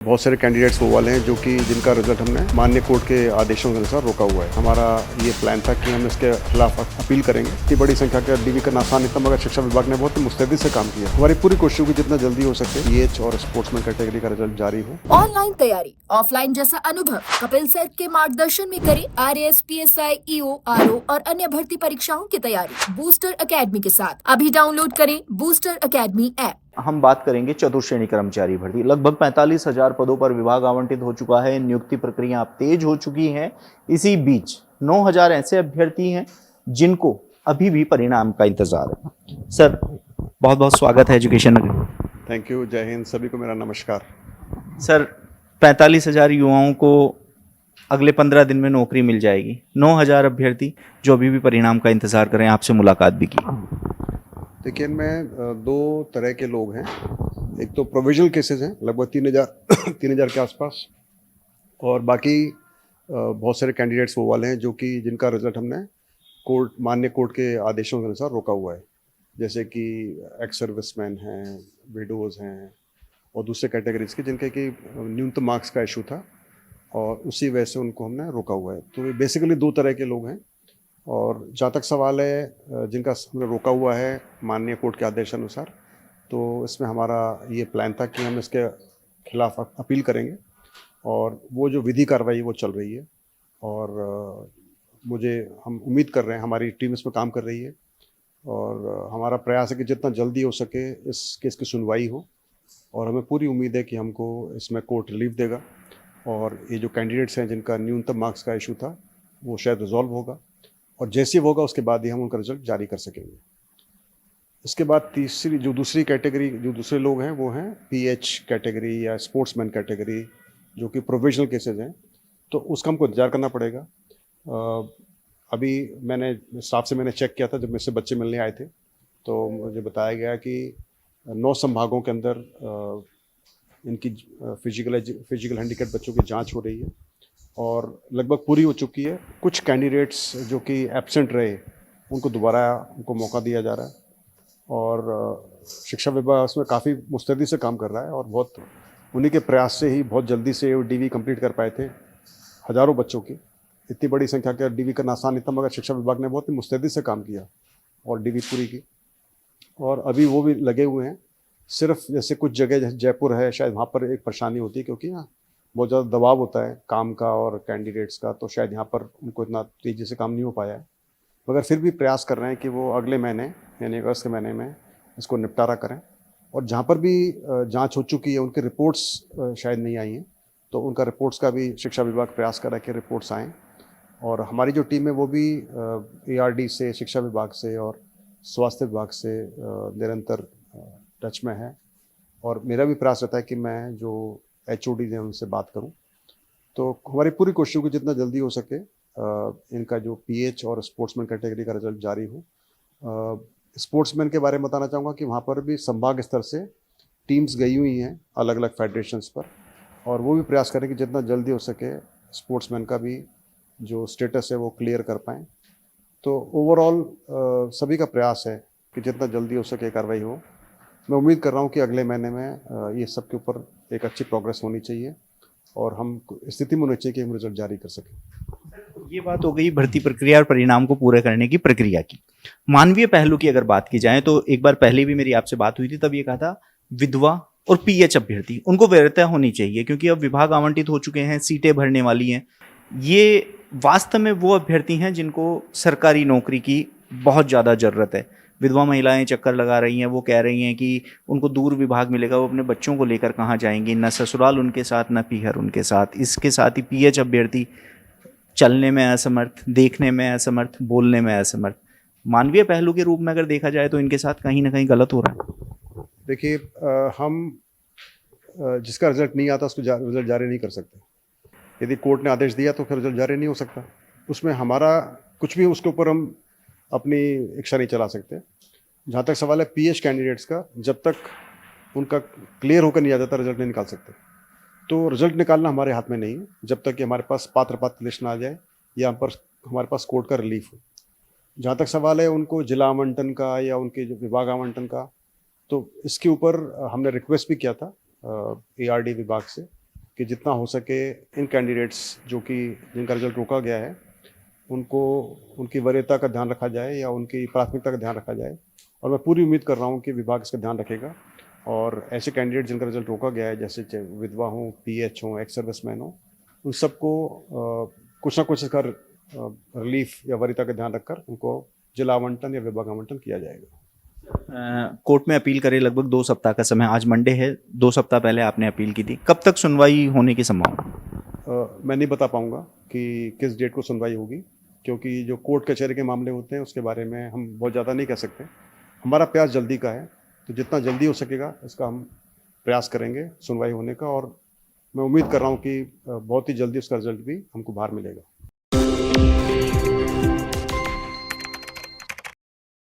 बहुत सारे कैंडिडेट्स वो वाले हैं जो कि जिनका रिजल्ट हमने माननीय कोर्ट के आदेशों के अनुसार रोका हुआ है। हमारा ये प्लान था कि हम इसके खिलाफ अपील करेंगे। इतनी बड़ी संख्या का डीवी का नासान इतना, मगर शिक्षा विभाग ने बहुत मुस्तैदी से काम किया। हमारी पूरी कोशिश होगी जितना जल्दी हो सके पीएच और स्पोर्ट्समैन कैटेगरी का रिजल्ट जारी हो। ऑनलाइन तैयारी, ऑफलाइन जैसा अनुभव कपिल सर के मार्गदर्शन में करें आरएएस, पीएसआई, ईओ, आरओ और अन्य भर्ती परीक्षाओं की तैयारी बूस्टर एकेडमी के साथ। अभी डाउनलोड करें बूस्टर एकेडमी ऐप। हम बात करेंगे चतुर्श्रेणी कर्मचारी भर्ती। लगभग 45,000 पदों पर विभाग आवंटित हो चुका है। नियुक्ति प्रक्रिया अब तेज हो चुकी है। इसी बीच 9,000 ऐसे अभ्यर्थी हैं जिनको अभी भी परिणाम का इंतजार है। सर, बहुत बहुत स्वागत है एजुकेशन में। Thank you. जय हिंद। सभी को मेरा नमस्कार। सर, 45,000 युवाओं को अगले 15 दिन में नौकरी मिल जाएगी। 9,000 अभ्यर्थी जो अभी भी परिणाम का इंतजार करें, आपसे मुलाकात भी की। देखिए, इनमें दो तरह के लोग हैं। एक तो प्रोविजनल केसेस हैं, लगभग 3,000 के आसपास, और बाकी बहुत सारे कैंडिडेट्स वो वाले हैं जो कि जिनका रिजल्ट हमने माननीय कोर्ट के आदेशों के अनुसार रोका हुआ है। जैसे कि एक्स सर्विसमैन हैं, विडोज़ हैं, और दूसरे कैटेगरीज के जिनके कि न्यूनतम मार्क्स का इशू था, और उसी वजह से उनको हमने रोका हुआ है। तो ये बेसिकली दो तरह के लोग हैं। और जहाँ तक सवाल है जिनका हमने रोका हुआ है माननीय कोर्ट के आदेश अनुसार, तो इसमें हमारा ये प्लान था कि हम इसके खिलाफ अपील करेंगे, और वो जो विधि कार्रवाई वो चल रही है। और हम उम्मीद कर रहे हैं, हमारी टीम इस पर काम कर रही है, और हमारा प्रयास है कि जितना जल्दी हो सके इस केस की सुनवाई हो, और हमें पूरी उम्मीद है कि हमको इसमें कोर्ट रिलीफ देगा, और ये जो कैंडिडेट्स हैं जिनका न्यूनतम मार्क्स का इशू था वो शायद रिजॉल्व होगा, और जैसे ही होगा उसके बाद ही हम उनका रिजल्ट जारी कर सकेंगे। इसके बाद दूसरी कैटेगरी, जो दूसरे लोग हैं वो हैं पीएच कैटेगरी या स्पोर्ट्समैन कैटेगरी, जो कि प्रोविजनल केसेस हैं। तो उसका हमको इंतजार करना पड़ेगा। अभी स्टाफ से मैंने चेक किया था जब मुझसे बच्चे मिलने आए थे, तो मुझे बताया गया कि 9 संभागों के अंदर इनकी फिजिकल हैंडीकैप बच्चों की जांच हो रही है, और लगभग पूरी हो चुकी है। कुछ कैंडिडेट्स जो कि एब्सेंट रहे उनको दोबारा उनको मौका दिया जा रहा है, और शिक्षा विभाग उसमें काफ़ी मुस्तैदी से काम कर रहा है, और बहुत उन्हीं के प्रयास से ही बहुत जल्दी से वो डीवी कंप्लीट कर पाए थे। हज़ारों बच्चों की इतनी बड़ी संख्या का डीवी करना आसान नहीं था, मगर शिक्षा विभाग ने बहुत ही मुस्तैदी से काम किया और डीवी पूरी की, और अभी वो भी लगे हुए हैं। सिर्फ जैसे कुछ जगह जैसे जयपुर है, शायद वहाँ पर एक परेशानी होती है, क्योंकि यहाँ बहुत ज़्यादा दबाव होता है काम का और कैंडिडेट्स का, तो शायद यहाँ पर उनको इतना तेज़ी से काम नहीं हो पाया है। मगर फिर भी प्रयास कर रहे हैं कि वो अगले महीने यानी अगस्त के महीने में इसको निपटारा करें। और जहाँ पर भी जांच हो चुकी है उनकी रिपोर्ट्स शायद नहीं आई हैं, तो उनका रिपोर्ट्स का भी शिक्षा विभाग प्रयास कर रहा है कि रिपोर्ट्स आएँ। और हमारी जो टीम है वो भी ARD से, शिक्षा विभाग से और स्वास्थ्य विभाग से निरंतर टच में है, और मेरा भी प्रयास रहता है कि मैं जो HOD हैं उनसे बात करूं। तो हमारी पूरी कोशिश होगी जितना जल्दी हो सके इनका जो पीएच और स्पोर्ट्समैन कैटेगरी का रिजल्ट जारी हो। स्पोर्ट्समैन के बारे में बताना चाहूँगा कि वहाँ पर भी संभाग स्तर से टीम्स गई हुई हैं अलग अलग फेडरेशंस पर, और वो भी प्रयास करें कि जितना जल्दी हो सके स्पोर्ट्समैन का भी जो स्टेटस है वो क्लियर कर पाएँ। तो ओवरऑल सभी का प्रयास है कि जितना जल्दी हो सके कार्रवाई हो। मैं उम्मीद कर रहा हूँ कि अगले महीने में ये सब के ऊपर एक अच्छी प्रोग्रेस होनी चाहिए, और हम स्थिति में होनी चाहिए कि हम रिजल्ट जारी कर सकें। ये बात हो गई भर्ती प्रक्रिया और परिणाम को पूरे करने की प्रक्रिया की। मानवीय पहलू की अगर बात की जाए तो एक बार पहले भी मेरी आपसे बात हुई थी, तब ये कहा था विधवा और पीएच अभ्यर्थी उनको वरीयता होनी चाहिए, क्योंकि अब विभाग आवंटित हो चुके हैं, सीटें भरने वाली हैं। ये वास्तव में वो अभ्यर्थी हैं जिनको सरकारी नौकरी की बहुत ज़्यादा ज़रूरत है। विधवा महिलाएं चक्कर लगा रही हैं, वो कह रही हैं कि उनको दूर विभाग मिलेगा, वो अपने बच्चों को लेकर कहाँ जाएंगी, न ससुराल उनके साथ न पीहर उनके साथ। इसके साथ ही पीएच अभ्यर्थी चलने में असमर्थ, देखने में असमर्थ, बोलने में असमर्थ। मानवीय पहलू के रूप में अगर देखा जाए तो इनके साथ कहीं ना कहीं गलत हो रहा है। देखिए, हम जिसका रिजल्ट नहीं आता उसको रिजल्ट जारी नहीं कर सकते। यदि कोर्ट ने आदेश दिया तो फिर रिजल्ट जारी नहीं हो सकता। उसमें हमारा कुछ भी उसके ऊपर हम अपनी इच्छा नहीं चला सकते। जहाँ तक सवाल है पीएच कैंडिडेट्स का, जब तक उनका क्लियर होकर नहीं आ जाता रिजल्ट नहीं निकाल सकते। तो रिजल्ट निकालना हमारे हाथ में नहीं है जब तक कि हमारे पास पात्र लिस्ट ना आ जाए या हमारे पास कोर्ट का रिलीफ हो। जहाँ तक सवाल है उनको जिला आवंटन का या उनके जो विभाग आवंटन का, तो इसके ऊपर हमने रिक्वेस्ट भी किया था ARD विभाग से कि जितना हो सके इन कैंडिडेट्स जिनका रिजल्ट रोका गया है उनको उनकी वरीयता का ध्यान रखा जाए या उनकी प्राथमिकता का ध्यान रखा जाए। और मैं पूरी उम्मीद कर रहा हूँ कि विभाग इसका ध्यान रखेगा और ऐसे कैंडिडेट जिनका रिजल्ट रोका गया है, जैसे चाहे विधवा हों, पीएच हों, एक्स सर्विसमैन हों, उन सबको कुछ ना कुछ इसका रिलीफ या वरीयता का ध्यान रखकर उनको जिला आवंटन या विभाग आवंटन किया जाएगा। कोर्ट में अपील करे लगभग 2 सप्ताह का समय, आज मंडे है, 2 सप्ताह पहले आपने अपील की थी, कब तक सुनवाई होने की संभावना? मैं नहीं बता पाऊंगा कि किस डेट को सुनवाई होगी, क्योंकि जो कोर्ट कचहरी के मामले होते हैं उसके बारे में हम बहुत ज़्यादा नहीं कह सकते। हमारा प्रयास जल्दी का है, तो जितना जल्दी हो सकेगा इसका हम प्रयास करेंगे सुनवाई होने का, और मैं उम्मीद कर रहा हूँ कि बहुत ही जल्दी उसका रिजल्ट भी हमको बाहर मिलेगा।